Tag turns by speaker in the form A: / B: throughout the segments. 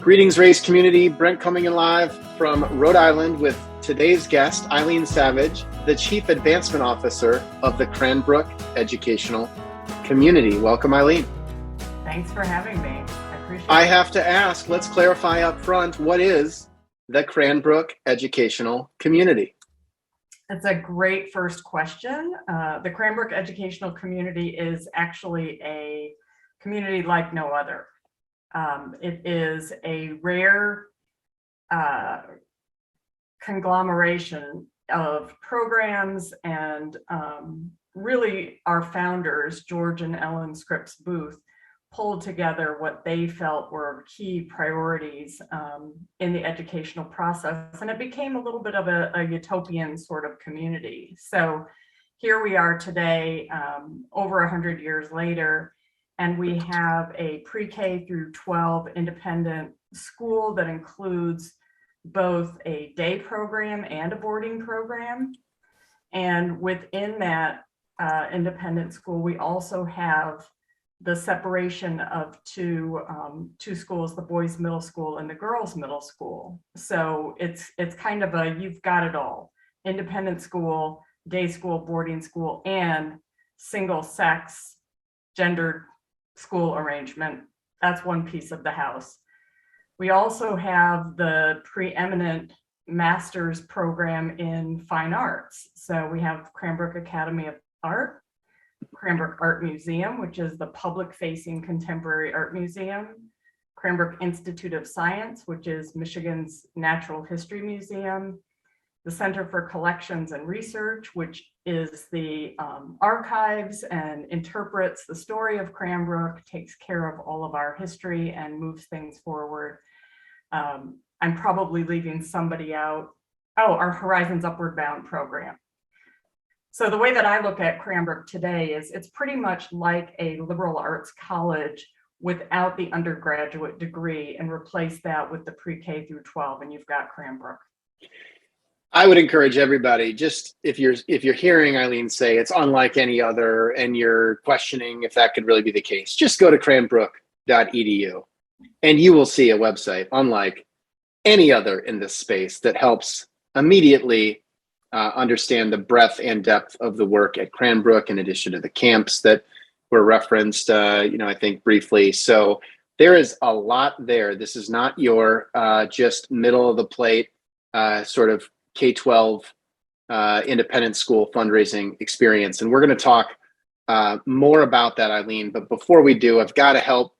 A: Greetings, race community. Brent coming in live from Rhode Island with today's guest, Eileen Savage, the Chief Advancement Officer of the Cranbrook Educational Community. Welcome, Eileen.
B: Thanks for having me. I appreciate it.
A: I have to ask, let's clarify up front, what is the Cranbrook Educational Community?
B: That's a great first question. The Cranbrook Educational Community is actually a community like no other. It is a rare conglomeration of programs, and really our founders, George and Ellen Scripps Booth, pulled together what they felt were key priorities in the educational process, and it became a little bit of a utopian sort of community. So here we are today, over 100 years later, and we have a pre-K through 12 independent school that includes both a day program and a boarding program. And within that independent school, we also have the separation of two schools, the boys' middle school and the girls' middle school. So it's kind of a, you've got it all: independent school, day school, boarding school, and single sex, gendered school arrangement. That's one piece of the house. We also have the preeminent master's program in fine arts. So we have Cranbrook Academy of Art, Cranbrook Art Museum, which is the public-facing contemporary art museum, Cranbrook Institute of Science, which is Michigan's Natural History Museum, the Center for Collections and Research, which is the archives and interprets the story of Cranbrook, takes care of all of our history and moves things forward. I'm probably leaving somebody out. Oh, our Horizons Upward Bound program. So the way that I look at Cranbrook today is it's pretty much like a liberal arts college without the undergraduate degree, and replace that with the pre-K through 12, and you've got Cranbrook.
A: I would encourage everybody, just if you're hearing Eileen say it's unlike any other and you're questioning if that could really be the case, just go to cranbrook.edu and you will see a website unlike any other in this space that helps immediately understand the breadth and depth of the work at Cranbrook, in addition to the camps that were referenced, I think briefly. So there is a lot there. This is not your just middle of the plate sort of K-12 independent school fundraising experience. And we're going to talk more about that, Eileen. But before we do, I've got to help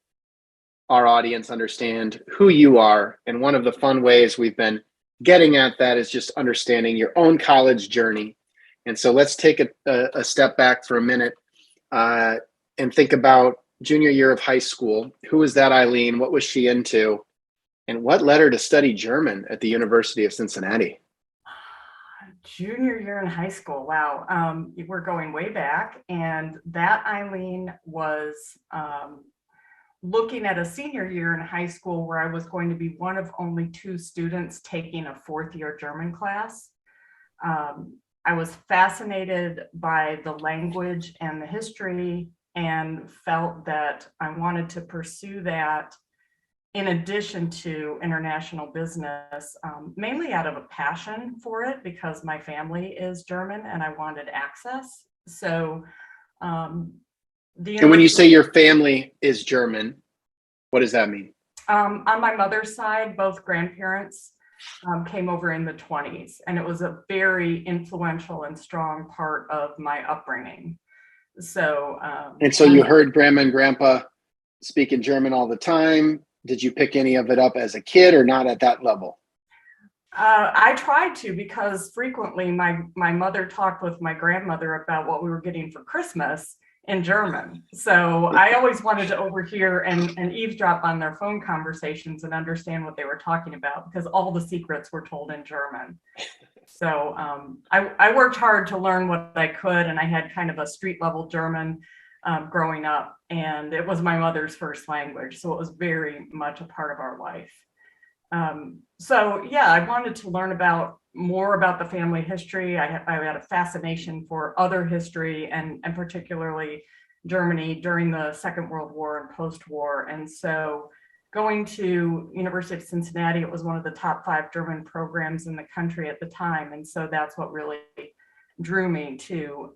A: our audience understand who you are. And one of the fun ways we've been getting at that is just understanding your own college journey. And so let's take a step back for a minute and think about junior year of high school. Who was that Eileen? What was she into? And what led her to study German at the University of Cincinnati?
B: Junior year in high school. Wow. We're going way back. And that Eileen was looking at a senior year in high school where I was going to be one of only 2 students taking a 4th year German class. I was fascinated by the language and the history, and felt that I wanted to pursue that in addition to international business, mainly out of a passion for it because my family is German and I wanted access. So, and
A: when you say your family is German, what does that mean?
B: On my mother's side, both grandparents came over in the 1920s, and it was a very influential and strong part of my upbringing. So,
A: and so you heard grandma and grandpa speaking German all the time. Did you pick any of it up as a kid, or not at that level?
B: I tried to, because frequently my mother talked with my grandmother about what we were getting for Christmas in German. So I always wanted to overhear and eavesdrop on their phone conversations and understand what they were talking about, because all the secrets were told in German. So I worked hard to learn what I could, and I had kind of a street level German growing up, and it was my mother's first language, so it was very much a part of our life. So yeah, I wanted to learn more about the family history. I had a fascination for other history, and particularly Germany during the Second World War and post-war. And so going to University of Cincinnati, it was one of the top 5 German programs in the country at the time. And so that's what really drew me to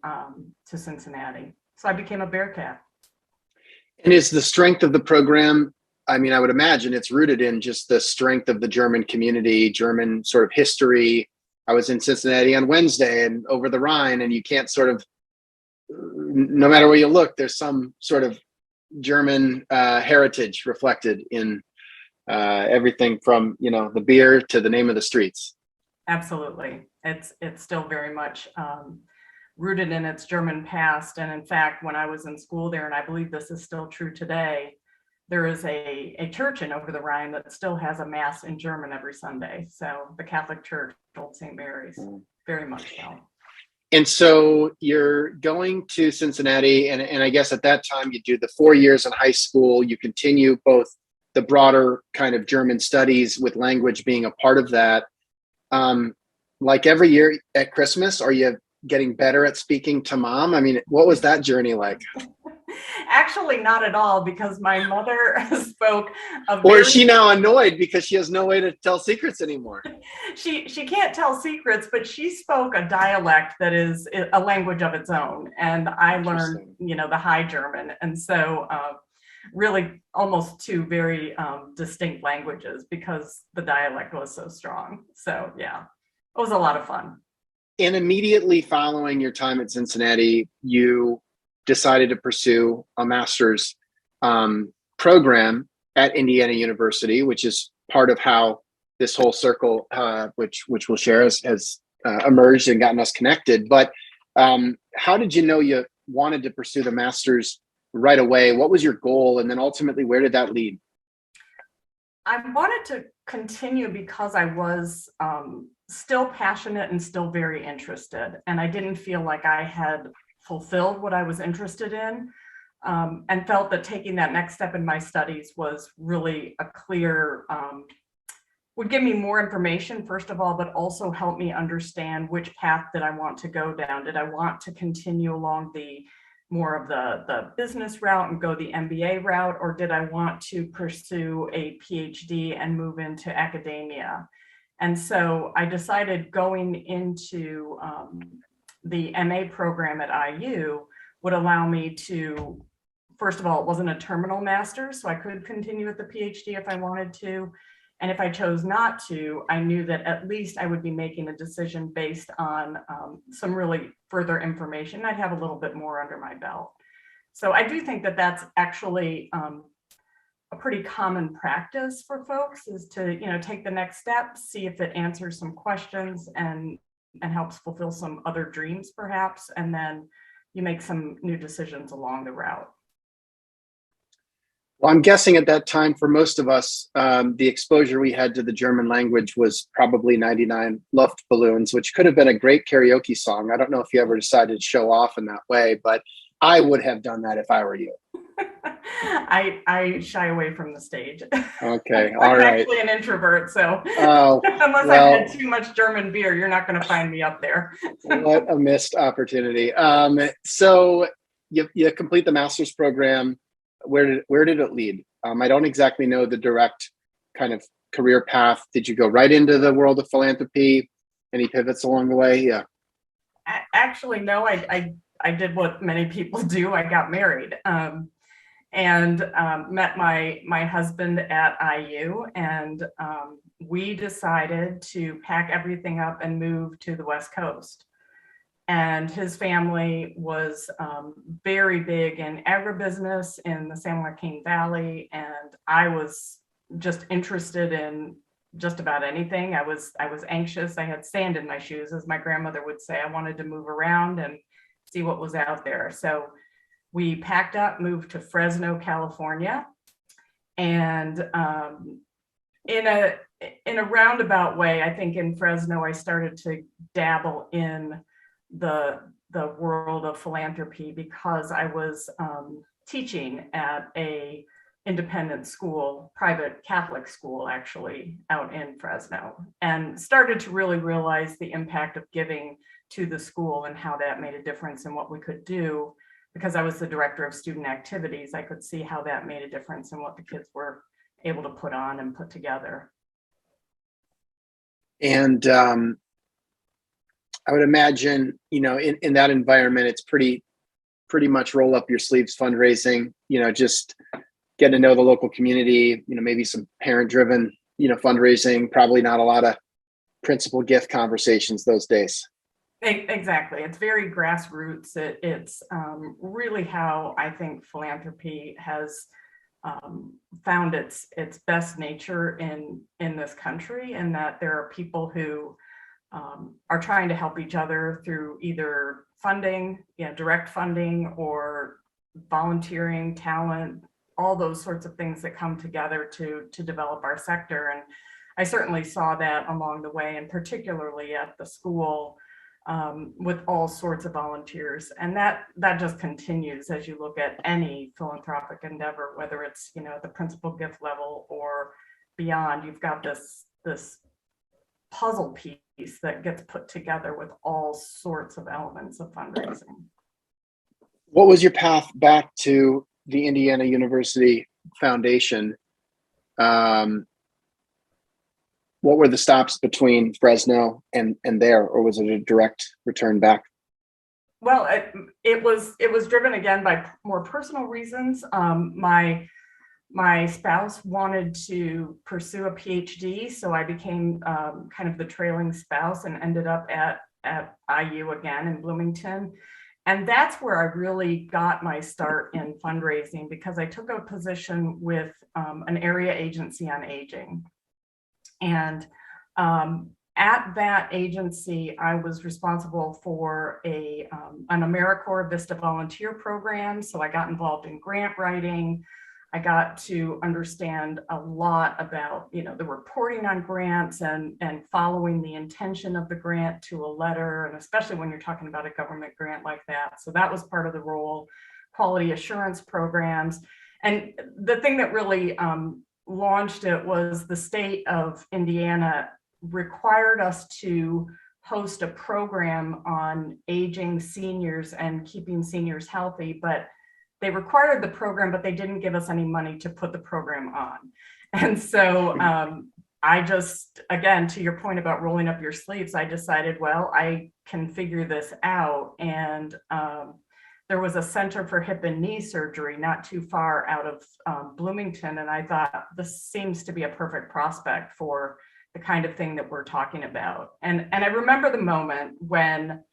B: Cincinnati. So I became a Bearcat.
A: And is the strength of the program, I mean, I would imagine it's rooted in just the strength of the German community, German sort of history. I was in Cincinnati on Wednesday and over the Rhine, and you can't sort of, no matter where you look, there's some sort of German heritage reflected in everything from, you know, the beer to the name of the streets.
B: Absolutely. It's still very much rooted in its German past. And in fact, when I was in school there, and I believe this is still true today, there is a church in over the Rhine that still has a mass in German every Sunday. So the Catholic Church, Old St. Mary's, very much so.
A: And so you're going to Cincinnati, and I guess at that time you do the 4 years in high school. You continue both the broader kind of German studies with language being a part of that. Like every year at Christmas, are you getting better at speaking to mom? I mean, what was that journey like?
B: Actually, not at all, because my mother spoke a
A: Or is she now annoyed because she has no way to tell secrets anymore?
B: She can't tell secrets, but she spoke a dialect that is a language of its own. And I learned, you know, the High German. And so really almost 2 very distinct languages because the dialect was so strong. So yeah, it was a lot of fun.
A: And immediately following your time at Cincinnati, you decided to pursue a master's program at Indiana University, which is part of how this whole circle, which we'll share, has emerged and gotten us connected. But how did you know you wanted to pursue the master's right away? What was your goal? And then ultimately, where did that lead?
B: I wanted to continue because I was still passionate and still very interested. And I didn't feel like I had fulfilled what I was interested in, and felt that taking that next step in my studies was really a clear, would give me more information, first of all, but also help me understand which path did I want to go down. Did I want to continue along the more of the business route and go the MBA route, or did I want to pursue a PhD and move into academia? And so I decided going into the MA program at IU would allow me to, first of all, it wasn't a terminal master's, so I could continue with the PhD if I wanted to. And if I chose not to, I knew that at least I would be making a decision based on some really further information. I'd have a little bit more under my belt. So I do think that that's actually a pretty common practice for folks, is to, you know, take the next step, see if it answers some questions and helps fulfill some other dreams perhaps, and then you make some new decisions along the route.
A: Well, I'm guessing at that time, for most of us, the exposure we had to the German language was probably 99 Luftballons, which could have been a great karaoke song. I don't know if you ever decided to show off in that way, but I would have done that if I were you.
B: I shy away from the stage.
A: Okay,
B: I'm
A: all right.
B: actually an introvert, so
A: I've
B: unless had too much German beer, you're not going to find me up there.
A: What a missed opportunity. So you complete the master's program. Where did it lead? I don't exactly know the direct kind of career path. Did you go right into the world of philanthropy? Any pivots along the way? Yeah.
B: Actually, no. I did what many people do. I got married. And met my husband at IU, and we decided to pack everything up and move to the West Coast. And his family was very big in agribusiness in the San Joaquin Valley, and I was just interested in just about anything. I was anxious. I had sand in my shoes, as my grandmother would say. I wanted to move around and see what was out there. So we packed up, moved to Fresno, California, and in a roundabout way, I think in Fresno, I started to dabble in the world of philanthropy because I was teaching at a independent school, private Catholic school, actually, out in Fresno, and started to really realize the impact of giving to the school and how that made a difference in what we could do. Because I was the director of student activities, I could see how that made a difference in what the kids were able to put on and put together.
A: And I would imagine, in that environment, it's pretty much roll up your sleeves fundraising, just get to know the local community, maybe some parent driven, fundraising, probably not a lot of principal gift conversations those days.
B: Exactly. It's very grassroots. It's really how I think philanthropy has found its best nature in this country, and that there are people who are trying to help each other through either funding, direct funding, or volunteering, talent, all those sorts of things that come together to develop our sector. And I certainly saw that along the way, and particularly at the school, with all sorts of volunteers. And that just continues as you look at any philanthropic endeavor, whether it's, at the principal gift level or beyond. You've got this puzzle piece that gets put together with all sorts of elements of fundraising.
A: What was your path back to the Indiana University Foundation? What were the stops between Fresno and there, or was it a direct return back?
B: Well, it was driven again by more personal reasons. My spouse wanted to pursue a PhD, so I became kind of the trailing spouse and ended up at IU again in Bloomington. And that's where I really got my start in fundraising, because I took a position with an area agency on aging. And at that agency, I was responsible for an AmeriCorps Vista volunteer program. So I got involved in grant writing. I got to understand a lot about, the reporting on grants and following the intention of the grant to a letter, and especially when you're talking about a government grant like that. So that was part of the role. Quality assurance programs. And the thing that really launched it was the state of Indiana required us to host a program on aging seniors and keeping seniors healthy, but they required the program, but they didn't give us any money to put the program on. And so I just, again, to your point about rolling up your sleeves, I decided, well, I can figure this out. And there was a Center for Hip and Knee Surgery not too far out of Bloomington. And I thought, this seems to be a perfect prospect for the kind of thing that we're talking about. And I remember the moment when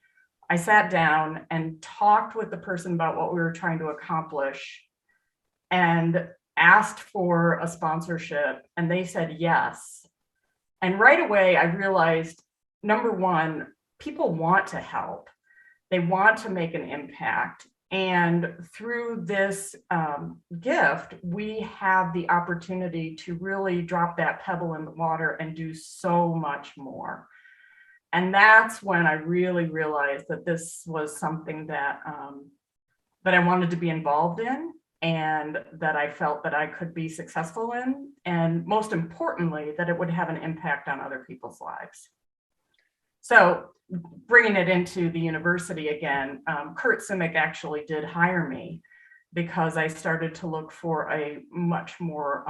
B: I sat down and talked with the person about what we were trying to accomplish and asked for a sponsorship, and they said yes. And right away, I realized, number one, people want to help. They want to make an impact. And through this gift, we have the opportunity to really drop that pebble in the water and do so much more. And that's when I really realized that this was something that I wanted to be involved in, and that I felt that I could be successful in, and most importantly, that it would have an impact on other people's lives. So bringing it into the university again, Kurt Simic actually did hire me because I started to look for a much more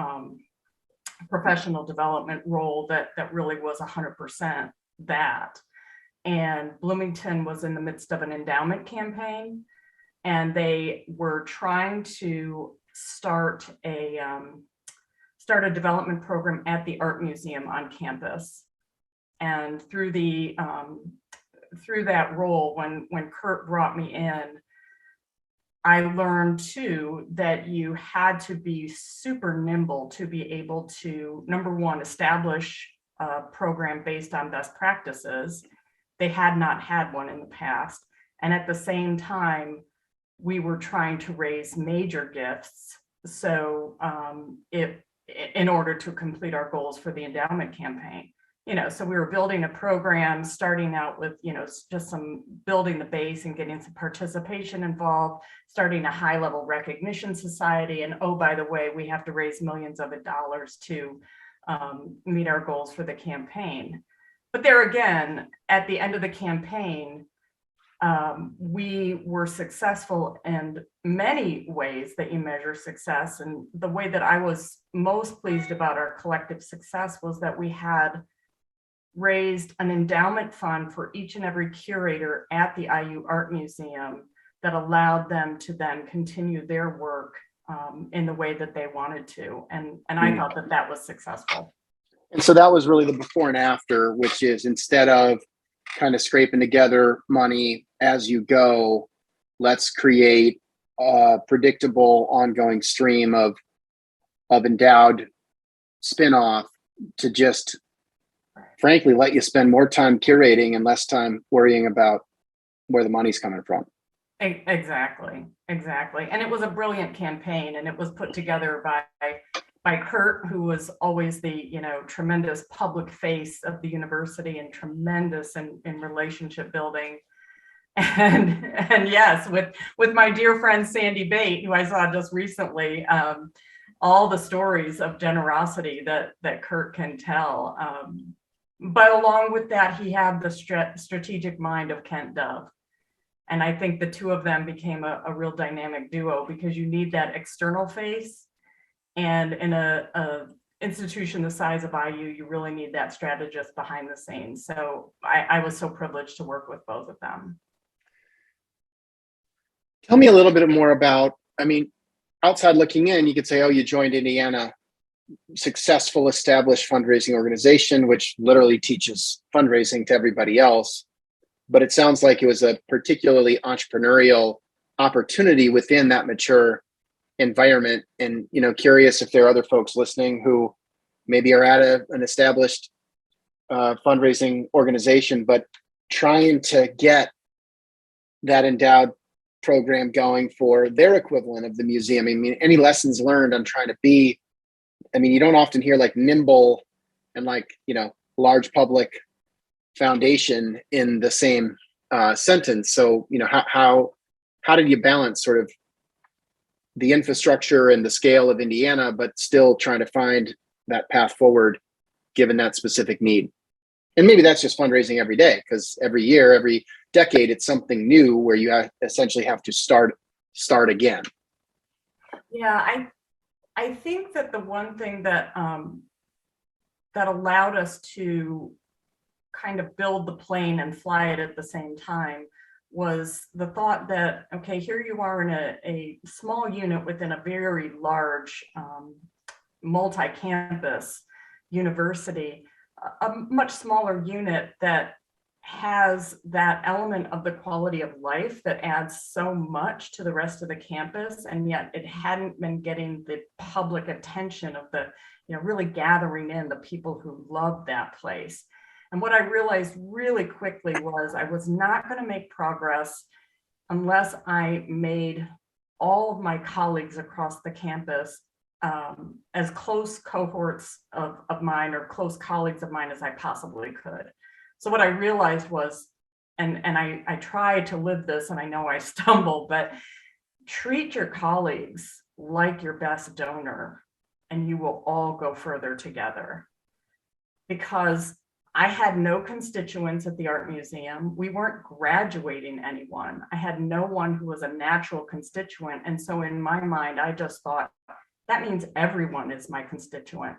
B: professional development role that really was 100% that. And Bloomington was in the midst of an endowment campaign, and they were trying to start a development program at the art museum on campus. And through that role, when Kurt brought me in, I learned too that you had to be super nimble to be able to, number one, establish a program based on best practices. They had not had one in the past. And at the same time, we were trying to raise major gifts. So in order to complete our goals for the endowment campaign. So we were building a program, starting out with, just some building the base and getting some participation involved, starting a high level recognition society. And oh, by the way, we have to raise millions of dollars to meet our goals for the campaign. But there again, at the end of the campaign, we were successful in many ways that you measure success. And the way that I was most pleased about our collective success was that we had raised an endowment fund for each and every curator at the IU Art Museum that allowed them to then continue their work in the way that they wanted to. And I thought that that was successful.
A: And so that was really the before and after, which is instead of kind of scraping together money as you go, let's create a predictable ongoing stream of endowed spinoff to just frankly let you spend more time curating and less time worrying about where the money's coming from.
B: Exactly. And it was a brilliant campaign, and it was put together by Kurt, who was always the, tremendous public face of the university and tremendous in relationship building. And yes, with my dear friend Sandy Bate, who I saw just recently, all the stories of generosity that Kurt can tell. But along with that, he had the strategic mind of Kent Dove. And I think the two of them became a real dynamic duo, because you need that external face. And in a institution the size of IU, you really need that strategist behind the scenes. So I was so privileged to work with both of them.
A: Tell me a little bit more about, outside looking in, you could say, oh, you joined Indiana, successful established fundraising organization, which literally teaches fundraising to everybody else. But it sounds like it was a particularly entrepreneurial opportunity within that mature environment. And, curious if there are other folks listening who maybe are at an established fundraising organization, but trying to get that endowed program going for their equivalent of the museum. Any lessons learned on trying to be, you don't often hear like nimble and large public foundation in the same sentence. So, how did you balance sort of the infrastructure and the scale of Indiana, but still trying to find that path forward given that specific need? And maybe that's just fundraising every day, because every year, every decade, it's something new where you essentially have to start again.
B: Yeah, I think that the one thing that that allowed us to kind of build the plane and fly it at the same time was the thought that, okay, here you are in a small unit within a very large multi-campus university, a much smaller unit that has that element of the quality of life that adds so much to the rest of the campus, and yet it hadn't been getting the public attention of the, really gathering in the people who love that place. And what I realized really quickly was I was not going to make progress unless I made all of my colleagues across the campus as close cohorts of mine or close colleagues of mine as I possibly could. So what I realized was, and I try to live this, and I know I stumble, but treat your colleagues like your best donor, and you will all go further together. Because I had no constituents at the Art Museum. We weren't graduating anyone. I had no one who was a natural constituent. And so in my mind, I just thought, that means everyone is my constituent.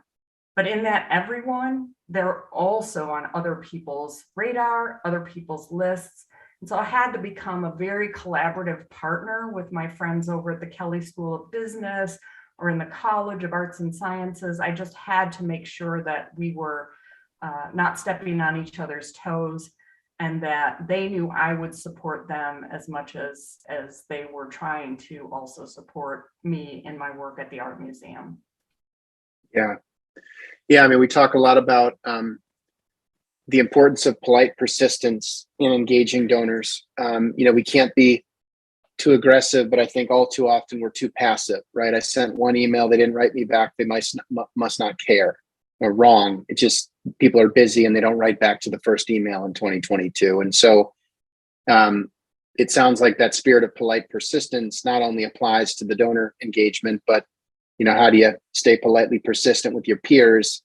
B: But in that everyone, they're also on other people's radar, other people's lists. And so I had to become a very collaborative partner with my friends over at the Kelley School of Business or in the College of Arts and Sciences. I just had to make sure that we were not stepping on each other's toes, and that they knew I would support them as much as they were trying to also support me in my work at the Art Museum.
A: Yeah. We talk a lot about the importance of polite persistence in engaging donors. We can't be too aggressive, but I think all too often we're too passive, right? I sent one email, they didn't write me back, they must not care. Or wrong. It's just people are busy and they don't write back to the first email in 2022. And so it sounds like that spirit of polite persistence not only applies to the donor engagement, but how do you stay politely persistent with your peers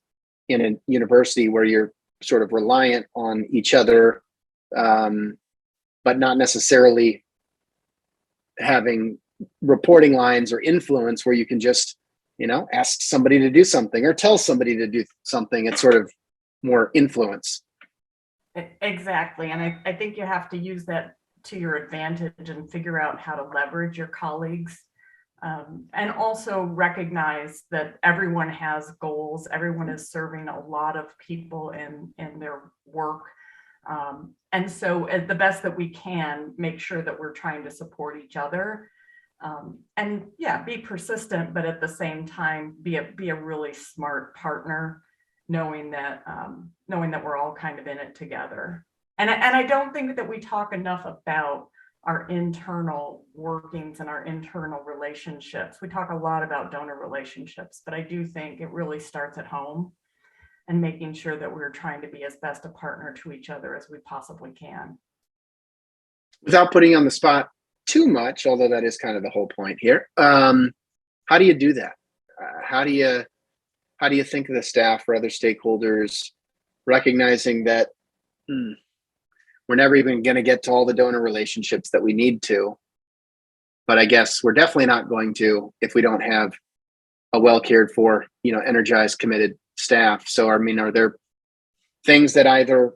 A: in a university where you're sort of reliant on each other, but but not necessarily having reporting lines or influence where you can just, ask somebody to do something or tell somebody to do something. It's sort of more influence.
B: Exactly. And I think you have to use that to your advantage and figure out how to leverage your colleagues. And also recognize that everyone has goals. Everyone is serving a lot of people in their work. And so at the best that we can, make sure that we're trying to support each other. And yeah, be persistent, but at the same time, be a really smart partner, knowing that we're all kind of in it together. And I don't think that we talk enough about our internal workings and our internal relationships. We talk a lot about donor relationships, but I do think it really starts at home and making sure that we're trying to be as best a partner to each other as we possibly can.
A: Without putting you on the spot too much, although that is kind of the whole point here, how do you do that? How do you think of the staff or other stakeholders recognizing that we're never even going to get to all the donor relationships that we need to, but I guess we're definitely not going to if we don't have a well cared for, energized, committed staff. So, are there things that either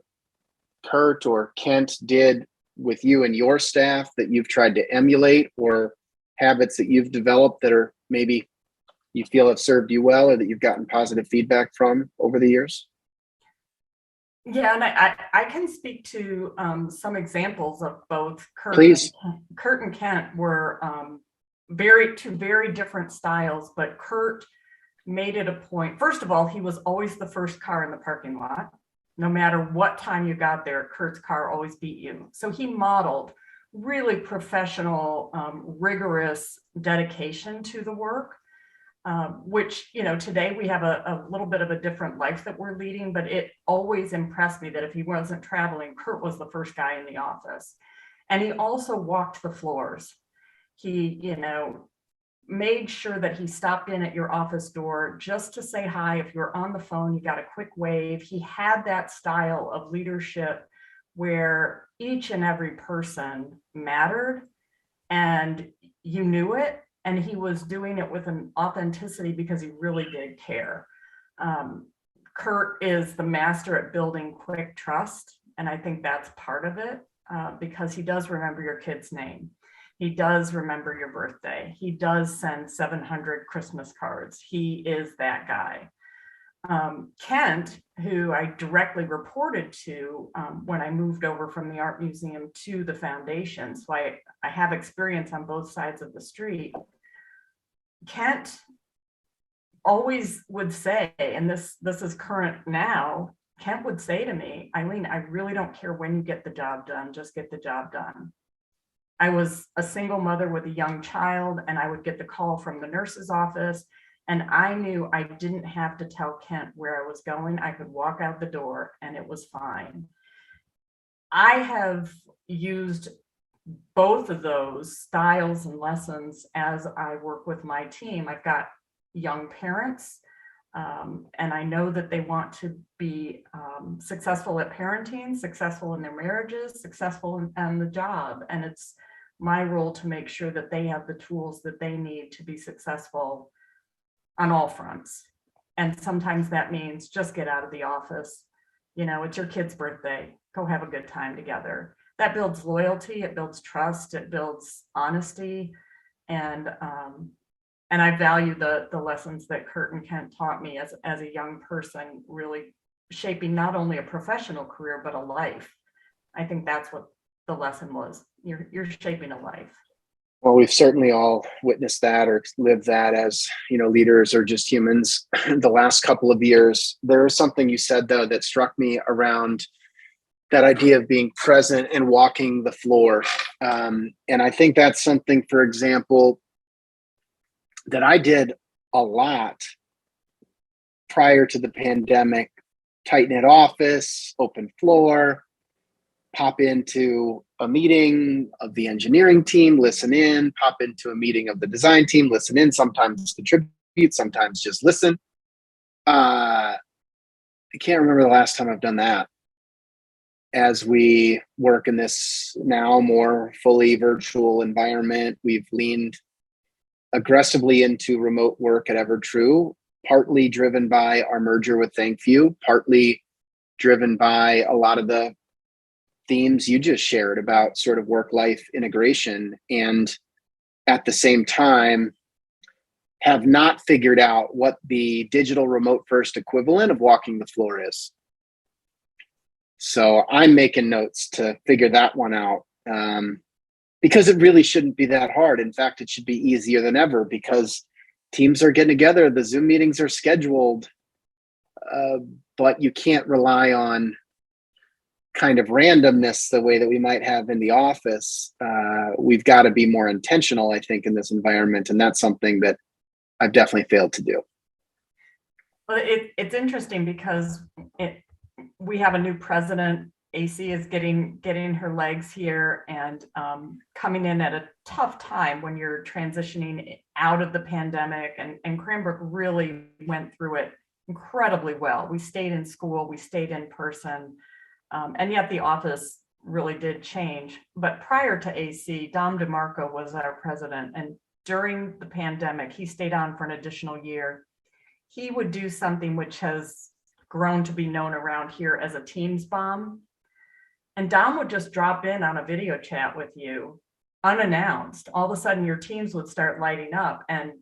A: Kurt or Kent did with you and your staff that you've tried to emulate, or habits that you've developed that are maybe you feel have served you well or that you've gotten positive feedback from over the years?
B: Yeah, and I can speak to some examples of both.
A: Please.
B: Kurt and Kent were two very different styles, but Kurt made it a point. First of all, he was always the first car in the parking lot. No matter what time you got there, Kurt's car always beat you. So he modeled really professional, rigorous dedication to the work, which, today we have a little bit of a different life that we're leading, but it always impressed me that if he wasn't traveling, Kurt was the first guy in the office. And he also walked the floors. He, made sure that he stopped in at your office door just to say hi. If you were on the phone, you got a quick wave. He had that style of leadership where each and every person mattered and you knew it. And he was doing it with an authenticity because he really did care. Kurt is the master at building quick trust. And I think that's part of it because he does remember your kid's name. He does remember your birthday. He does send 700 Christmas cards. He is that guy. Kent, who I directly reported to when I moved over from the art museum to the foundation, so I have experience on both sides of the street. Kent always would say, and this is current now, Kent would say to me, Eileen, I really don't care when you get the job done, just get the job done. I was a single mother with a young child, and I would get the call from the nurse's office, and I knew I didn't have to tell Kent where I was going. I could walk out the door and it was fine. I have used both of those styles and lessons as I work with my team. I've got young parents, and I know that they want to be successful at parenting, successful in their marriages, successful in the job. And it's my role to make sure that they have the tools that they need to be successful on all fronts. And sometimes that means just get out of the office. It's your kid's birthday. Go have a good time together. That builds loyalty, it builds trust, it builds honesty. And I value the lessons that Kurt and Kent taught me as a young person, really shaping not only a professional career, but a life. I think that's what the lesson was. You're shaping a life.
A: Well, we've certainly all witnessed that or lived that as, leaders or just humans the last couple of years. There is something you said, though, that struck me around that idea of being present and walking the floor. And I think that's something, for example, that I did a lot prior to the pandemic. Tight knit office, open floor, pop into a meeting of the engineering team, listen in, pop into a meeting of the design team, listen in, sometimes contribute, sometimes just listen. I can't remember the last time I've done that. as we work in this now more fully virtual environment, we've leaned aggressively into remote work at EverTrue, partly driven by our merger with ThankView, partly driven by a lot of the themes you just shared about sort of work-life integration, and at the same time have not figured out what the digital remote first equivalent of walking the floor is. So I'm making notes to figure that one out, because it really shouldn't be that hard. In fact, it should be easier than ever because teams are getting together, the Zoom meetings are scheduled, but you can't rely on kind of randomness the way that we might have in the office. We've got to be more intentional, I think, in this environment, and that's something that I've definitely failed to do.
B: Well, it's interesting because we have a new president. AC is getting her legs here and coming in at a tough time when you're transitioning out of the pandemic, and Cranbrook really went through it incredibly well. We stayed in school, we stayed in person, and yet the office really did change. But prior to AC, Dom DeMarco was our president, and during the pandemic, he stayed on for an additional year. He would do something which has grown to be known around here as a Teams bomb. And Dom would just drop in on a video chat with you unannounced. All of a sudden your Teams would start lighting up and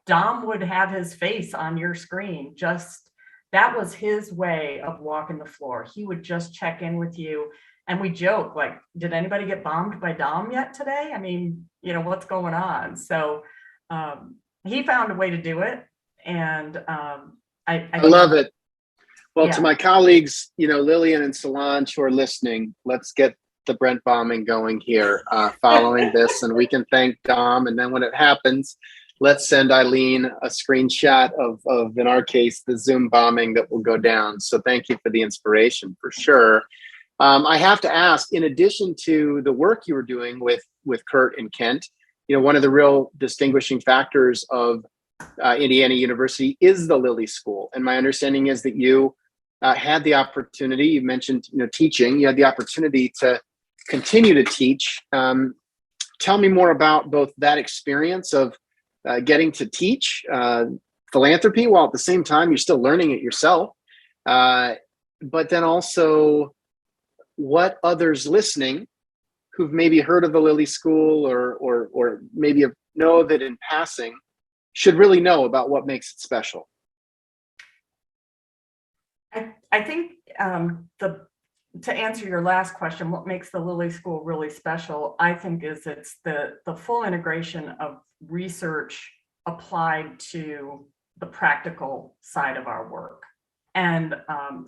B: Dom would have his face on your screen. Just, that was his way of walking the floor. He would just check in with you. And we joke, like, did anybody get bombed by Dom yet today? I mean, what's going on? So he found a way to do it. And I
A: love it. Well,
B: yeah.
A: To my colleagues, Lillian and Solange who are listening, let's get the Brent bombing going here following this, and we can thank Dom. And then when it happens, let's send Eileen a screenshot of, in our case, the Zoom bombing that will go down. So thank you for the inspiration, for sure. I have to ask, in addition to the work you were doing with Kurt and Kent, one of the real distinguishing factors of Indiana University is the Lilly School. And my understanding is that you had the opportunity, you mentioned teaching, you had the opportunity to continue to teach. Tell me more about both that experience of getting to teach philanthropy while at the same time you're still learning it yourself, but then also what others listening who've maybe heard of the Lilly School or maybe know of it in passing should really know about what makes it special.
B: I think to answer your last question, what makes the Lilly School really special, I think, is it's the full integration of research applied to the practical side of our work. And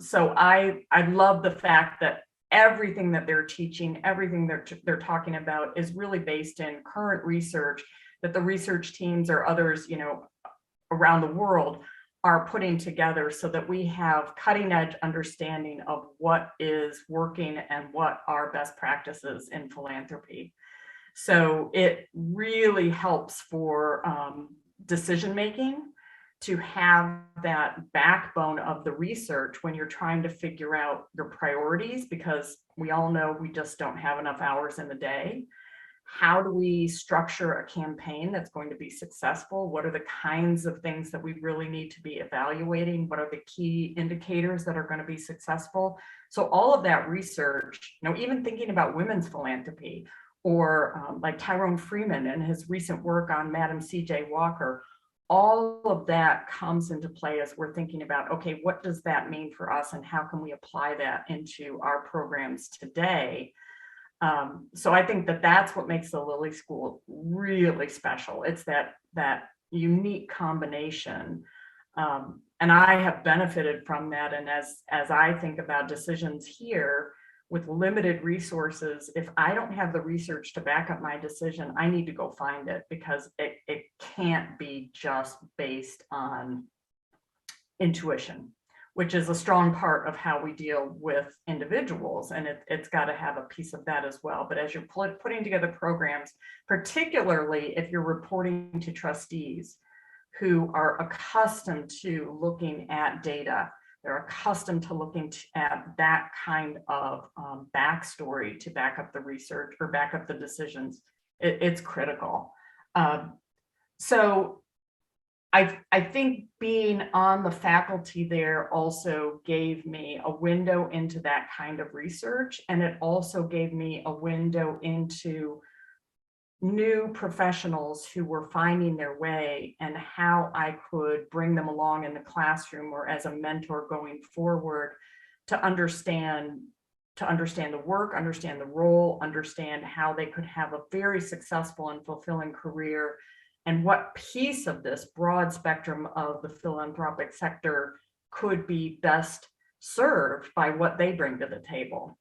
B: so I love the fact that everything that they're teaching, everything they're talking about is really based in current research that the research teams or others, around the world are putting together so that we have cutting edge understanding of what is working and what are best practices in philanthropy. So it really helps for decision making to have that backbone of the research when you're trying to figure out your priorities, because we all know we just don't have enough hours in the day. How do we structure a campaign that's going to be successful? What are the kinds of things that we really need to be evaluating? What are the key indicators that are going to be successful? So all of that research, even thinking about women's philanthropy, or like Tyrone Freeman and his recent work on Madam C.J. Walker, all of that comes into play as we're thinking about, okay, what does that mean for us and how can we apply that into our programs today? So I think that that's what makes the Lilly School really special. It's that unique combination. And I have benefited from that. And as I think about decisions here with limited resources, if I don't have the research to back up my decision, I need to go find it, because it can't be just based on intuition, which is a strong part of how we deal with individuals. And it's got to have a piece of that as well. But as you're putting together programs, particularly if you're reporting to trustees who are accustomed to looking at data, They're accustomed to looking at that kind of backstory to back up the research or back up the decisions. It's critical. So I think being on the faculty there also gave me a window into that kind of research, and it also gave me a window into new professionals who were finding their way and how I could bring them along in the classroom or as a mentor going forward to understand the work, understand the role, understand how they could have a very successful and fulfilling career, and what piece of this broad spectrum of the philanthropic sector could be best served by what they bring to the table.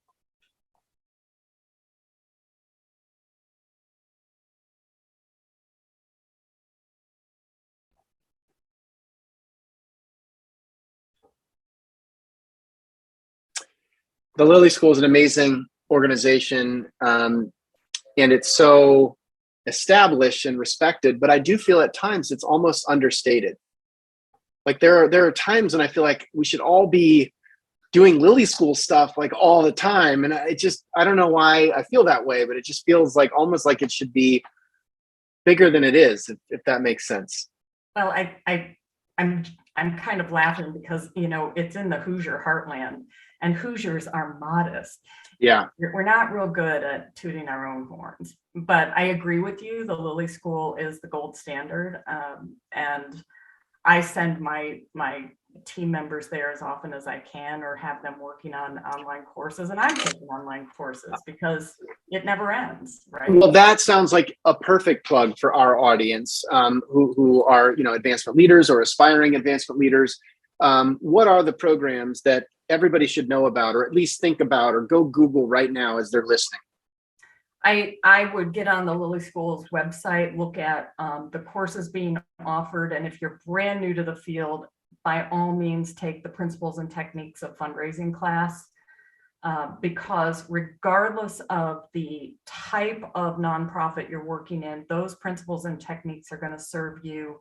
A: The Lilly School is an amazing organization, and it's so established and respected, but I do feel at times it's almost understated. Like there are times when I feel like we should all be doing Lilly School stuff like all the time. And I don't know why I feel that way, but it just feels like almost like it should be bigger than it is, if that makes sense.
B: Well, I'm kind of laughing because, it's in the Hoosier heartland, and Hoosiers are modest.
A: Yeah.
B: We're not real good at tooting our own horns, but I agree with you. The Lilly School is the gold standard. And I send my team members there as often as I can, or have them working on online courses, and I'm taking online courses because it never ends, right?
A: Well, that sounds like a perfect plug for our audience, who are, advancement leaders or aspiring advancement leaders. What are the programs that everybody should know about, or at least think about, or go Google right now as they're listening?
B: I would get on the Lilly School's website, look at the courses being offered, and if you're brand new to the field, by all means take the Principles and Techniques of Fundraising class, because regardless of the type of nonprofit you're working in, those principles and techniques are going to serve you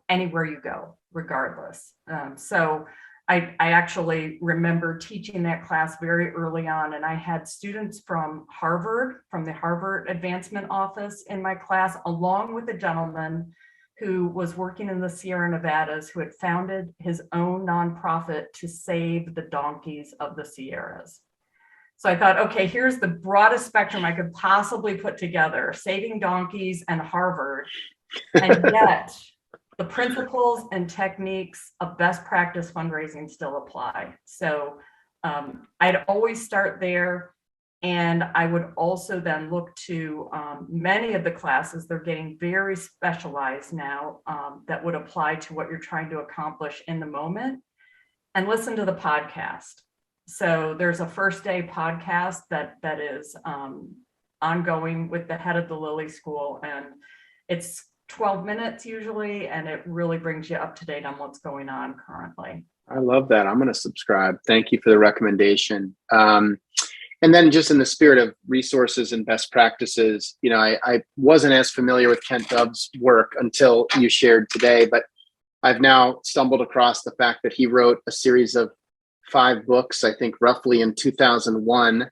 B: anywhere you go, regardless. So I actually remember teaching that class very early on, and I had students from the Harvard Advancement Office in my class, along with a gentleman who was working in the Sierra Nevadas, who had founded his own nonprofit to save the donkeys of the Sierras. So I thought, okay, here's the broadest spectrum I could possibly put together: saving donkeys and Harvard, and yet the principles and techniques of best practice fundraising still apply. So I'd always start there. And I would also then look to many of the classes. They're getting very specialized now, that would apply to what you're trying to accomplish in the moment. And listen to the podcast. So there's a first day podcast that is ongoing with the head of the Lilly School, and it's 12 minutes usually, and it really brings you up to date on what's going on currently.
A: I love that. I'm going to subscribe. Thank you for the recommendation. And then just in the spirit of resources and best practices, I wasn't as familiar with Kent Dove's work until you shared today, but I've now stumbled across the fact that he wrote a series of 5 books, I think roughly in 2001.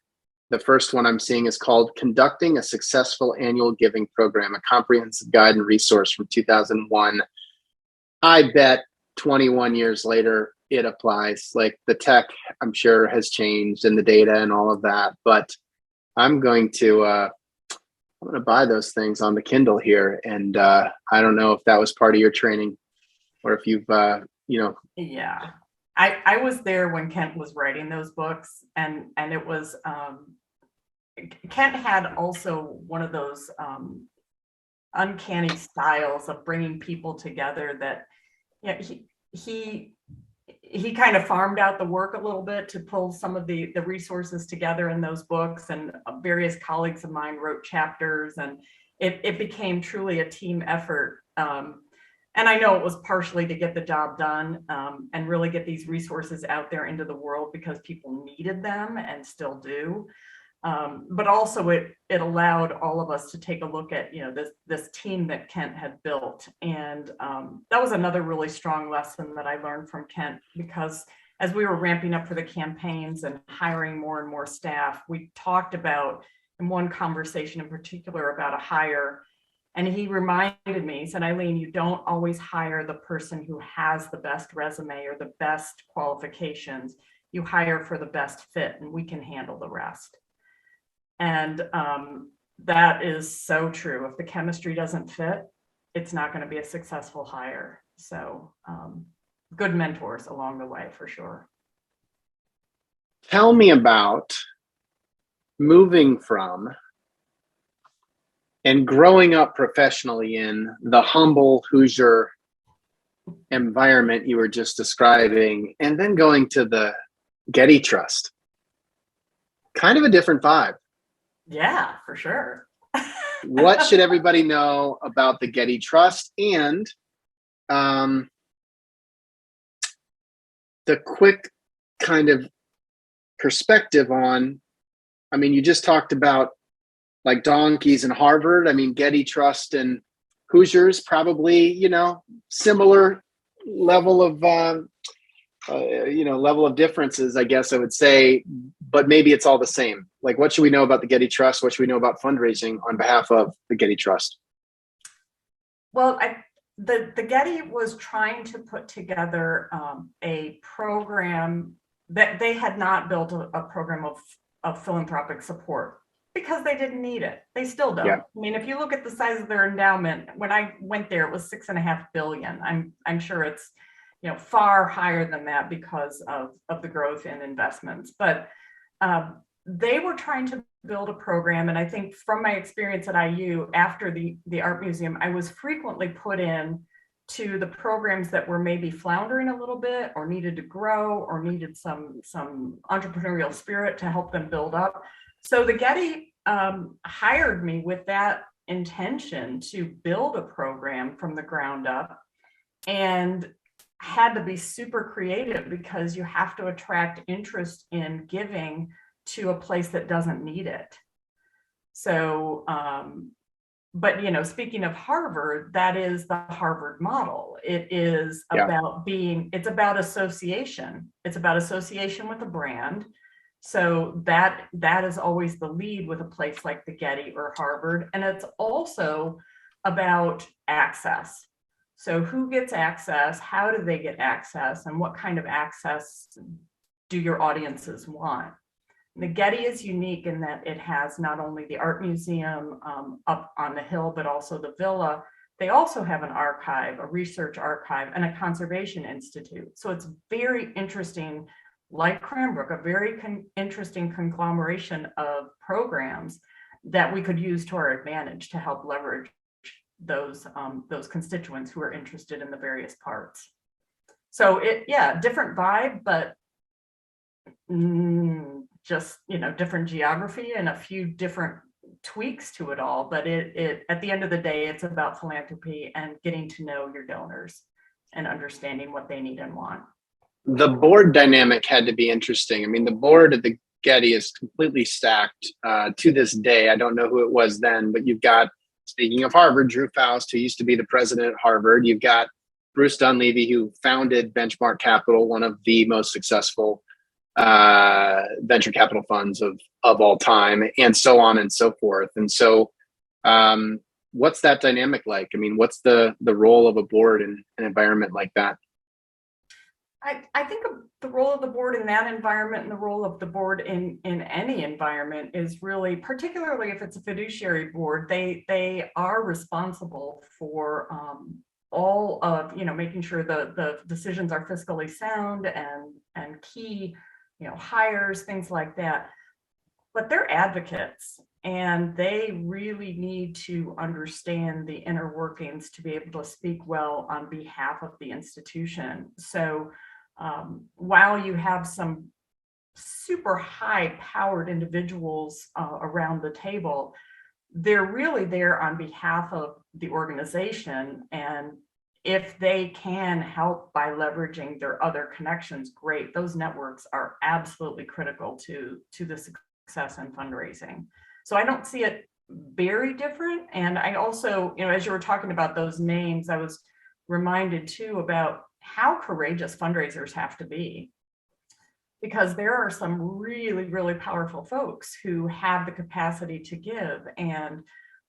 A: The first one I'm seeing is called Conducting a Successful Annual Giving Program, a comprehensive guide and resource, from 2001. I bet 21 years later, it applies. Like, the tech, I'm sure, has changed, and the data and all of that, but I'm going to buy those things on the Kindle here. And I don't know if that was part of your training, or if you've,
B: Yeah, I was there when Kent was writing those books, and it was, Kent had also one of those uncanny styles of bringing people together that, he kind of farmed out the work a little bit to pull some of the resources together in those books, and various colleagues of mine wrote chapters, and it became truly a team effort. And I know it was partially to get the job done, and really get these resources out there into the world because people needed them and still do. But also it allowed all of us to take a look at, this team that Kent had built. And that was another really strong lesson that I learned from Kent, because as we were ramping up for the campaigns and hiring more and more staff, we talked about, in one conversation in particular, about a hire. And he reminded me, he said, Eileen, you don't always hire the person who has the best resume or the best qualifications. You hire for the best fit, and we can handle the rest. And that is so true. If the chemistry doesn't fit, it's not going to be a successful hire. So good mentors along the way, for sure.
A: Tell me about moving from and growing up professionally in the humble Hoosier environment you were just describing, and then going to the Getty Trust. Kind of a different vibe.
B: Yeah, for sure.
A: What should everybody know about the Getty Trust, and the quick kind of perspective on, I mean, you just talked about like donkeys and Harvard. I mean, Getty Trust and Hoosiers, probably, you know, similar level of, level of differences, I guess I would say, but maybe it's all the same. Like, what should we know about the Getty Trust? What should we know about fundraising on behalf of the Getty Trust?
B: Well, the Getty was trying to put together a program that they had not built a program of philanthropic support because they didn't need it. They still don't.
A: Yeah.
B: I mean, if you look at the size of their endowment, when I went there, it was $6.5 billion. I'm sure it's, you know, far higher than that because of the growth in investments. But they were trying to build a program. And I think from my experience at IU, after the art museum, I was frequently put in to the programs that were maybe floundering a little bit or needed to grow or needed some entrepreneurial spirit to help them build up. So the Getty hired me with that intention to build a program from the ground up, and had to be super creative because you have to attract interest in giving to a place that doesn't need it. So, but, you know, speaking of Harvard, that is the Harvard model. It is about it's about association. It's about association with a brand. So that is always the lead with a place like the Getty or Harvard. And it's also about access. So who gets access? How do they get access? And what kind of access do your audiences want? The Getty is unique in that it has not only the art museum up on the hill, but also the villa. They also have an archive, a research archive, and a conservation institute. So it's very interesting, like Cranbrook, a very interesting conglomeration of programs that we could use to our advantage to help leverage those constituents who are interested in the various parts. So different vibe, but just, you know, different geography and a few different tweaks to it all. But it at the end of the day, it's about philanthropy and getting to know your donors and understanding what they need and want.
A: The board dynamic had to be interesting. I mean, the board at the Getty is completely stacked to this day. I don't know who it was then, but you've got, speaking of Harvard, Drew Faust, who used to be the president at Harvard. You've got Bruce Dunleavy, who founded Benchmark Capital, one of the most successful venture capital funds of all time, and so on and so forth. And so what's that dynamic like? I mean, what's the role of a board in an environment like that?
B: I think the role of the board in that environment and the role of the board in any environment is really, particularly if it's a fiduciary board, they are responsible for all of, you know, making sure the decisions are fiscally sound and key, you know, hires, things like that. But they're advocates, and they really need to understand the inner workings to be able to speak well on behalf of the institution. So while you have some super high powered individuals around the table, they're really there on behalf of the organization. And if they can help by leveraging their other connections, great. Those networks are absolutely critical to the success in fundraising. So I don't see it very different. And I also, you know, as you were talking about those names, I was reminded too about how courageous fundraisers have to be. because there are some really, really powerful folks who have the capacity to give, and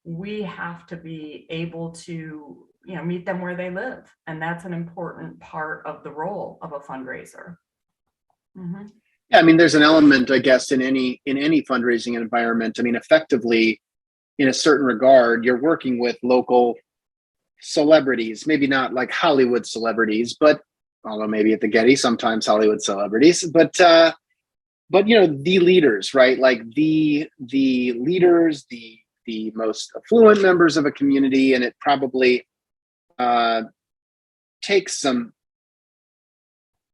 B: we have to be able to, meet them where they live. And that's an important part of the role of a fundraiser. Mm-hmm.
A: Yeah, I mean, there's an element, I guess, in any fundraising environment. I mean, effectively, in a certain regard, you're working with local celebrities, maybe not like Hollywood celebrities, but although maybe at the Getty, sometimes Hollywood celebrities, but the leaders, right? Like the leaders, the most affluent members of a community, and it probably takes some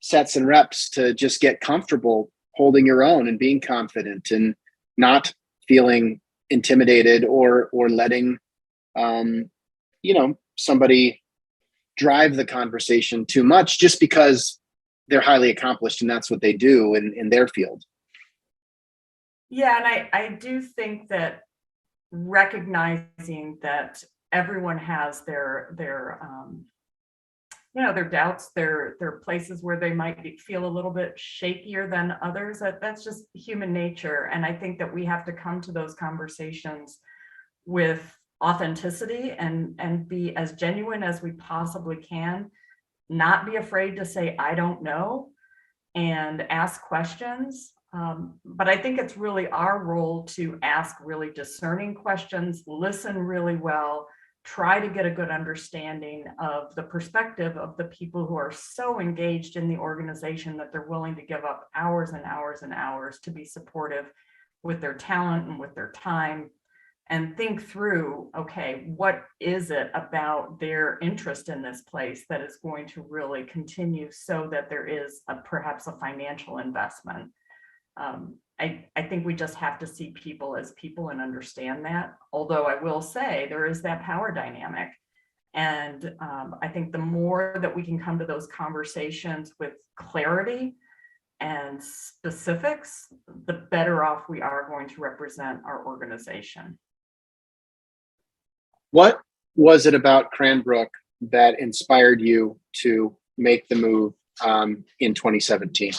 A: sets and reps to just get comfortable holding your own and being confident and not feeling intimidated or letting somebody drive the conversation too much just because they're highly accomplished and that's what they do in their field.
B: Yeah, and I do think that recognizing that everyone has their doubts, their places where they might feel a little bit shakier than others. That's just human nature. And I think that we have to come to those conversations with authenticity and be as genuine as we possibly can, not be afraid to say, I don't know, and ask questions. But I think it's really our role to ask really discerning questions, listen really well, try to get a good understanding of the perspective of the people who are so engaged in the organization that they're willing to give up hours and hours and hours to be supportive with their talent and with their time, and think through, okay, what is it about their interest in this place that is going to really continue so that there is perhaps a financial investment. I think we just have to see people as people and understand that. Although I will say there is that power dynamic. And I think the more that we can come to those conversations with clarity and specifics, the better off we are going to represent our organization.
A: What was it about Cranbrook that inspired you to make the move in 2017?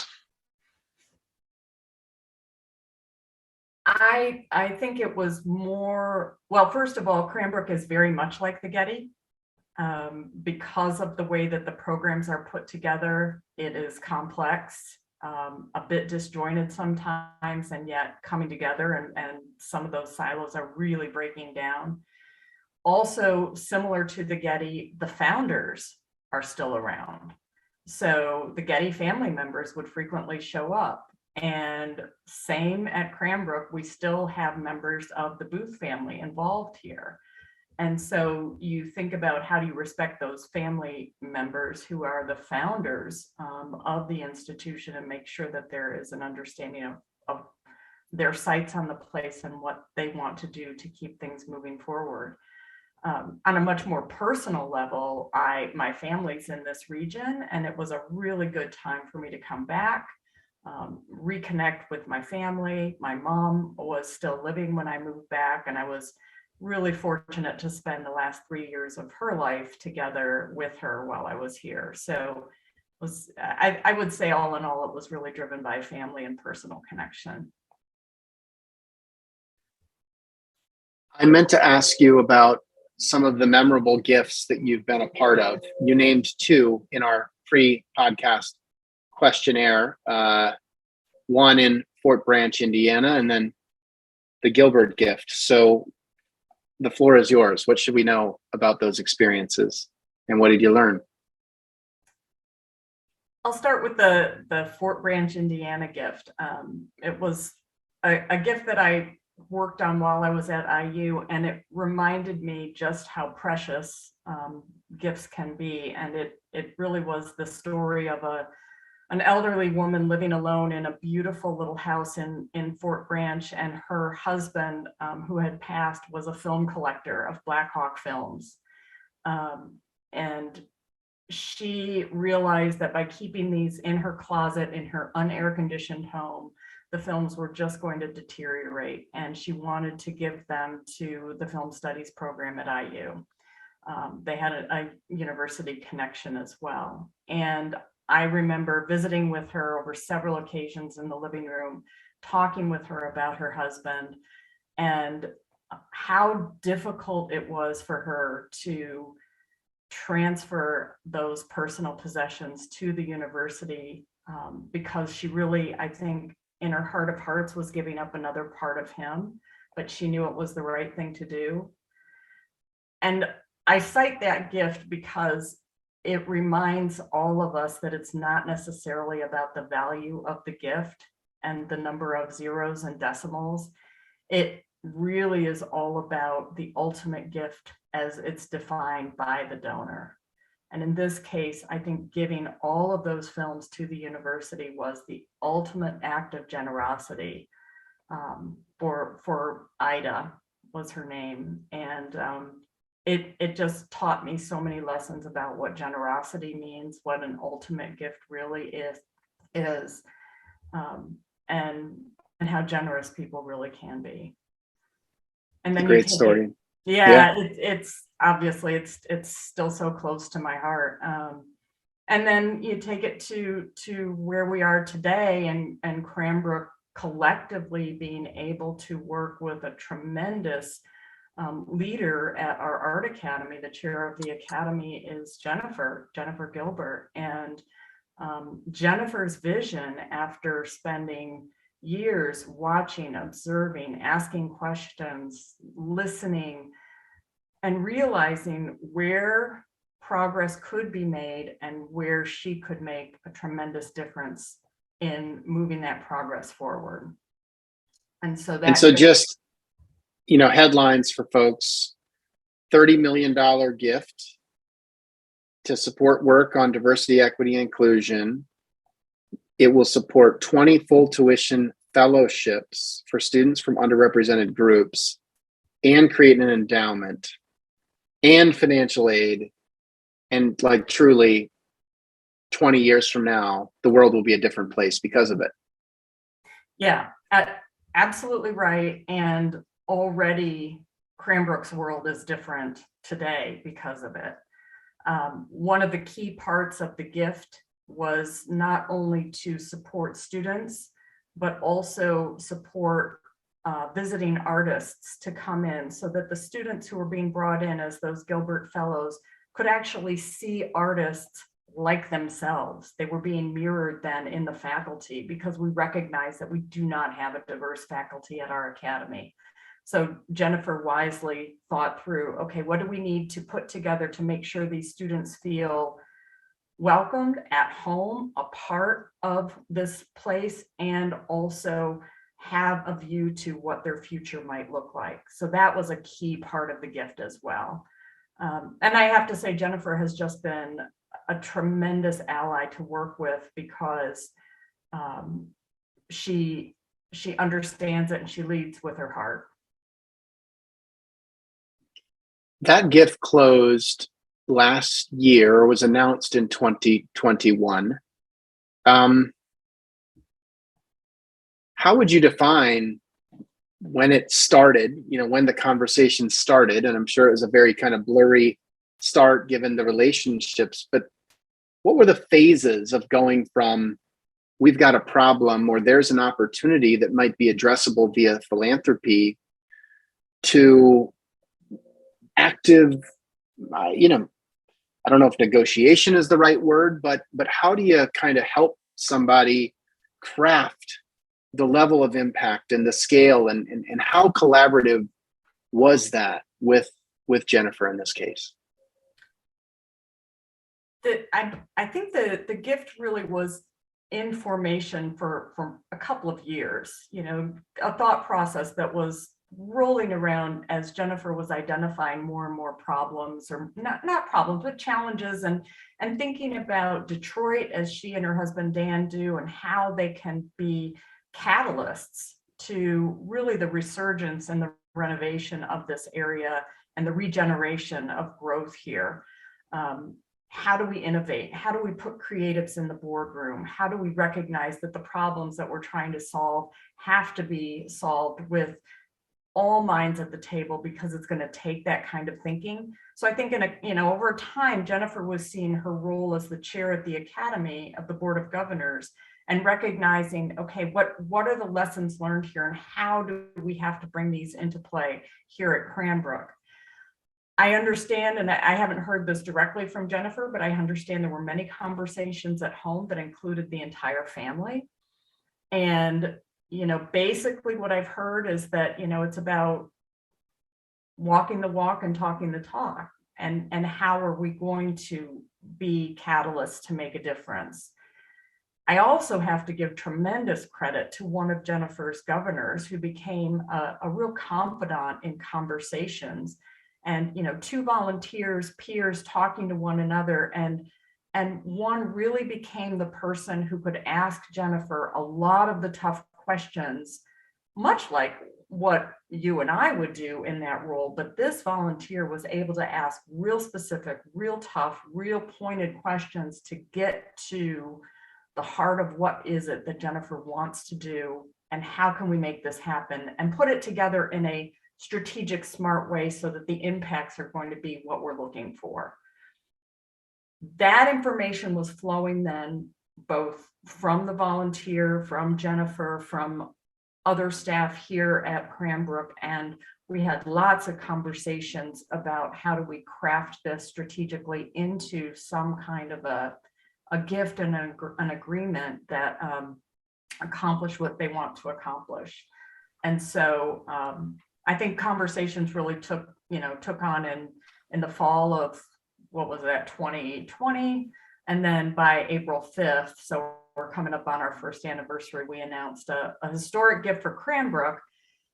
B: I think it was more, well, first of all, Cranbrook is very much like the Getty because of the way that the programs are put together. It is complex, a bit disjointed sometimes, and yet coming together, and some of those silos are really breaking down. Also, similar to the Getty, the founders are still around. So the Getty family members would frequently show up. And same at Cranbrook, we still have members of the Booth family involved here. And so you think about how do you respect those family members who are the founders of the institution, and make sure that there is an understanding of their sights on the place and what they want to do to keep things moving forward. On a much more personal level, my family's in this region, and it was a really good time for me to come back, reconnect with my family. My mom was still living when I moved back, and I was really fortunate to spend the last 3 years of her life together with her while I was here. So I would say all in all, it was really driven by family and personal connection.
A: I meant to ask you about some of the memorable gifts that you've been a part of. You named two in our pre-podcast questionnaire, one in Fort Branch, Indiana, and then the Gilbert gift. So the floor is yours. What should we know about those experiences, and what did you learn?
B: I'll start with the Fort Branch, Indiana gift. It was a gift that I worked on while I was at IU, and it reminded me just how precious gifts can be. And it really was the story of an elderly woman living alone in a beautiful little house in Fort Branch, and her husband, who had passed, was a film collector of Black Hawk films. And she realized that by keeping these in her closet in her unair conditioned home, the films were just going to deteriorate, and she wanted to give them to the film studies program at IU. They had a university connection as well. And I remember visiting with her over several occasions in the living room, talking with her about her husband and how difficult it was for her to transfer those personal possessions to the university, because she really, I think, in her heart of hearts was giving up another part of him, but she knew it was the right thing to do. And I cite that gift because it reminds all of us that it's not necessarily about the value of the gift and the number of zeros and decimals. It really is all about the ultimate gift as it's defined by the donor. And in this case, I think giving all of those films to the university was the ultimate act of generosity, for Ida was her name. And it just taught me so many lessons about what generosity means, what an ultimate gift really is, and how generous people really can be. And then
A: Great story.
B: It's obviously it's still so close to my heart. And then you take it to where we are today, and Cranbrook collectively being able to work with a tremendous leader at our art academy. The chair of the academy is Jennifer Gilbert, and Jennifer's vision, after spending years watching, observing, asking questions, listening, and realizing where progress could be made and where she could make a tremendous difference in moving that progress forward. And so
A: just, headlines for folks: $30 million gift to support work on diversity, equity, and inclusion. It will support 20 full tuition fellowships for students from underrepresented groups, and create an endowment and financial aid. And truly, 20 years from now, the world will be a different place because of it.
B: Yeah, absolutely right. And already Cranbrook's world is different today because of it. One of the key parts of the gift was not only to support students, but also support visiting artists to come in, so that the students who were being brought in as those Gilbert Fellows could actually see artists like themselves. They were being mirrored then in the faculty, because we recognize that we do not have a diverse faculty at our academy. So Jennifer wisely thought through, okay, what do we need to put together to make sure these students feel welcomed, at home, a part of this place, and also have a view to what their future might look like. So that was a key part of the gift as well. And I have to say, Jennifer has just been a tremendous ally to work with, because she understands it and she leads with her heart.
A: That gift closed last year, or was announced in 2021. How would you define when it started, when the conversation started? And I'm sure it was a very kind of blurry start given the relationships, but what were the phases of going from we've got a problem, or there's an opportunity that might be addressable via philanthropy, to active, I don't know if negotiation is the right word, but how do you kind of help somebody craft the level of impact and the scale, and how collaborative was that with Jennifer in this case?
B: I think the gift really was in formation for a couple of years, a thought process that was rolling around as Jennifer was identifying more and more problems, or not problems, but challenges, and thinking about Detroit, as she and her husband Dan do, and how they can be catalysts to really the resurgence and the renovation of this area and the regeneration of growth here. How do we innovate? How do we put creatives in the boardroom? How do we recognize that the problems that we're trying to solve have to be solved with all minds at the table because it's going to take that kind of thinking. So I think over time, Jennifer was seeing her role as the chair at the Academy of the Board of Governors and recognizing, okay, what are the lessons learned here and how do we have to bring these into play here at Cranbrook? I understand, and I haven't heard this directly from Jennifer, but I understand there were many conversations at home that included the entire family. And basically what I've heard is that, it's about walking the walk and talking the talk, and how are we going to be catalysts to make a difference. I also have to give tremendous credit to one of Jennifer's governors who became a real confidant in conversations, and, two volunteers, peers talking to one another, and one really became the person who could ask Jennifer a lot of the tough questions, much like what you and I would do in that role. But this volunteer was able to ask real specific, real tough, real pointed questions to get to the heart of what is it that Jennifer wants to do and how can we make this happen, and put it together in a strategic, smart way so that the impacts are going to be what we're looking for. That information was flowing then both from the volunteer, from Jennifer, from other staff here at Cranbrook, and we had lots of conversations about how do we craft this strategically into some kind of a gift and an agreement that accomplish what they want to accomplish. And so I think conversations really took on in the fall of, what was that, 2020, and then by April 5th, so we're coming up on our first anniversary, we announced a historic gift for Cranbrook.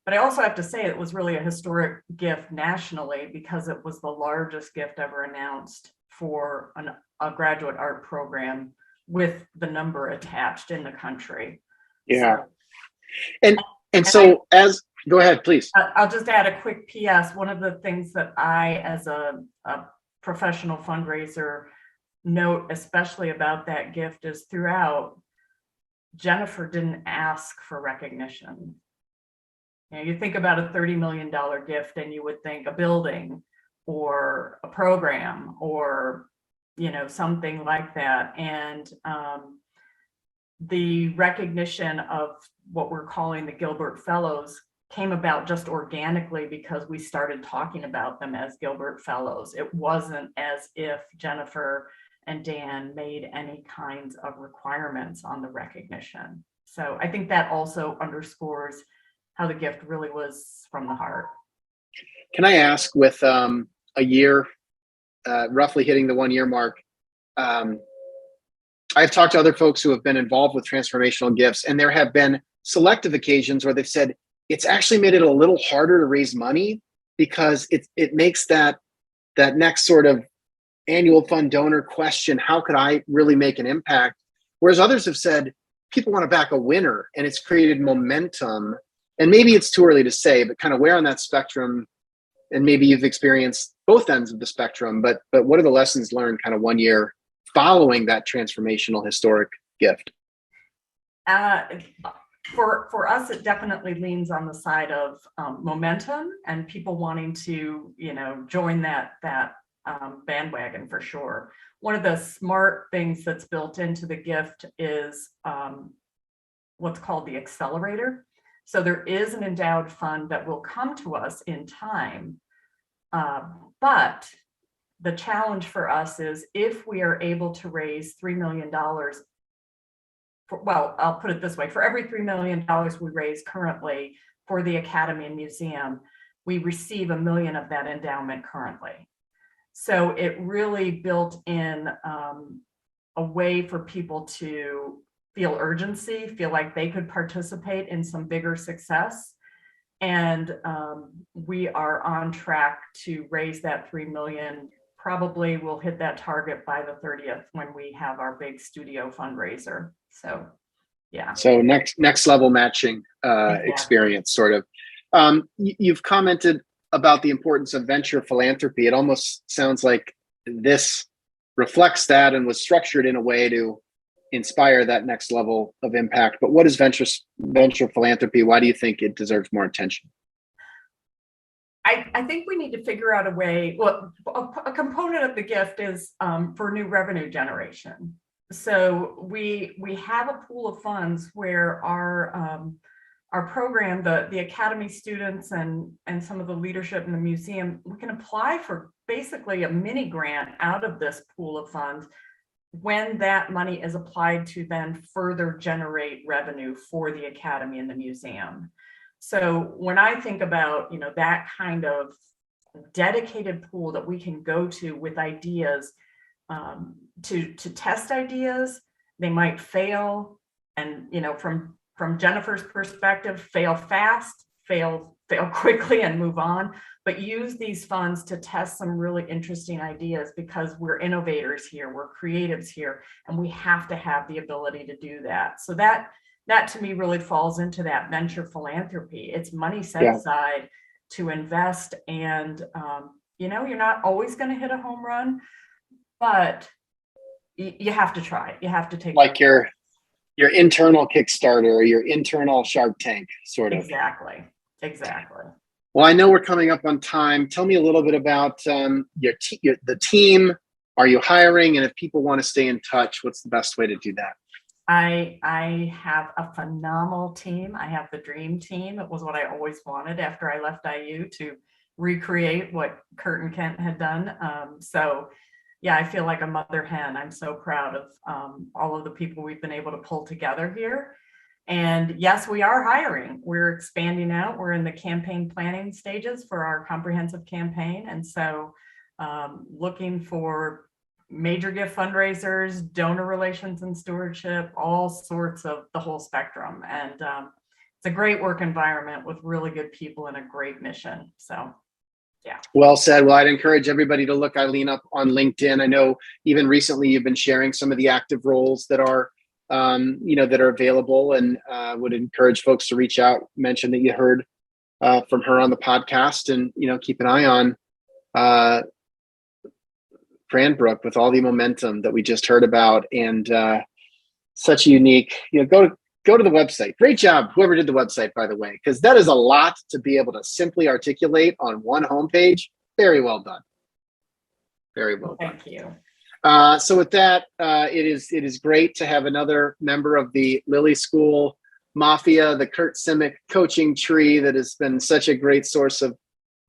B: But I also have to say it was really a historic gift nationally because it was the largest gift ever announced for a graduate art program with the number attached in the country.
A: Yeah. So go ahead, please.
B: I'll just add a quick PS. One of the things that I, as a professional fundraiser, note especially about that gift is throughout, Jennifer didn't ask for recognition. You think about a $30 million gift and you would think a building or a program or something like that. And the recognition of what we're calling the Gilbert Fellows came about just organically because we started talking about them as Gilbert Fellows. It wasn't as if Jennifer and Dan made any kinds of requirements on the recognition. So I think that also underscores how the gift really was from the heart.
A: Can I ask, with a year, roughly hitting the 1 year mark, I've talked to other folks who have been involved with transformational gifts, and there have been selective occasions where they've said it's actually made it a little harder to raise money because it makes that next sort of annual fund donor question, how could I really make an impact? Whereas others have said people want to back a winner, and it's created momentum. And maybe it's too early to say, but kind of where on that spectrum, and maybe you've experienced both ends of the spectrum, but what are the lessons learned kind of 1 year following that transformational historic gift?
B: For us, it definitely leans on the side of momentum and people wanting to, join that bandwagon for sure. One of the smart things that's built into the gift is what's called the accelerator. So there is an endowed fund that will come to us in time, but the challenge for us is if we are able to raise $3 million, I'll put it this way, for every $3 million we raise currently for the Academy and Museum, we receive $1 million of that endowment currently. So it really built in a way for people to feel urgency, feel like they could participate in some bigger success. And we are on track to raise that $3 million. Probably we'll hit that target by the 30th when we have our big studio fundraiser. So, yeah.
A: So next level matching
B: Exactly.
A: experience, sort of. You've commented about the importance of venture philanthropy. It almost sounds like this reflects that and was structured in a way to inspire that next level of impact. But what is venture philanthropy? Why do you think it deserves more attention?
B: I think we need to figure out a way. Well, a component of the gift is for new revenue generation. So we have a pool of funds where our program, the academy students and some of the leadership in the museum, we can apply for basically a mini grant out of this pool of funds when that money is applied to then further generate revenue for the academy and the museum. So when I think about, that kind of dedicated pool that we can go to with ideas, to test ideas, they might fail. And, from Jennifer's perspective, fail fast, fail quickly and move on, but use these funds to test some really interesting ideas, because we're innovators here, we're creatives here, and we have to have the ability to do that. So that to me really falls into that venture philanthropy. It's money set aside to invest, and you're not always going to hit a home run, but you have to try. You have to take
A: like your internal Kickstarter or your internal Shark Tank, sort of.
B: Exactly.
A: Well, I know we're coming up on time. Tell me a little bit about the team. Are you hiring? And if people want to stay in touch, what's the best way to do that?
B: I have a phenomenal team. I have the dream team. It was what I always wanted after I left IU, to recreate what Kurt and Kent had done. I feel like a mother hen. I'm so proud of all of the people we've been able to pull together here. And yes, we are hiring. We're expanding out. We're in the campaign planning stages for our comprehensive campaign. And so looking for major gift fundraisers, donor relations and stewardship, all sorts of the whole spectrum. And it's a great work environment with really good people and a great mission. So, yeah.
A: Well said. Well, I'd encourage everybody to look Eileen up on LinkedIn. I know even recently you've been sharing some of the active roles that are, that are available, and would encourage folks to reach out, mention that you heard from her on the podcast, and, keep an eye on Cranbrook with all the momentum that we just heard about, and such a unique, go to the website. Great job, whoever did the website, by the way, because that is a lot to be able to simply articulate on one homepage. Very well done. Very well done.
B: Thank you.
A: So with that, it is great to have another member of the Lilly School Mafia, the Kurt Simic coaching tree, that has been such a great source of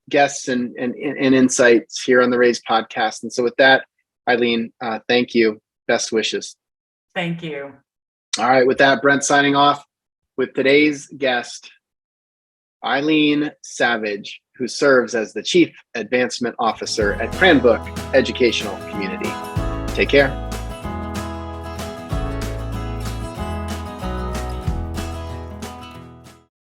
A: guests and insights here on the Raise podcast. And so with that, Eileen, thank you. Best wishes.
B: Thank you.
A: All right. With that, Brent signing off with today's guest, Eileen Savage, who serves as the Chief Advancement Officer at Cranbrook Educational Community. Take care.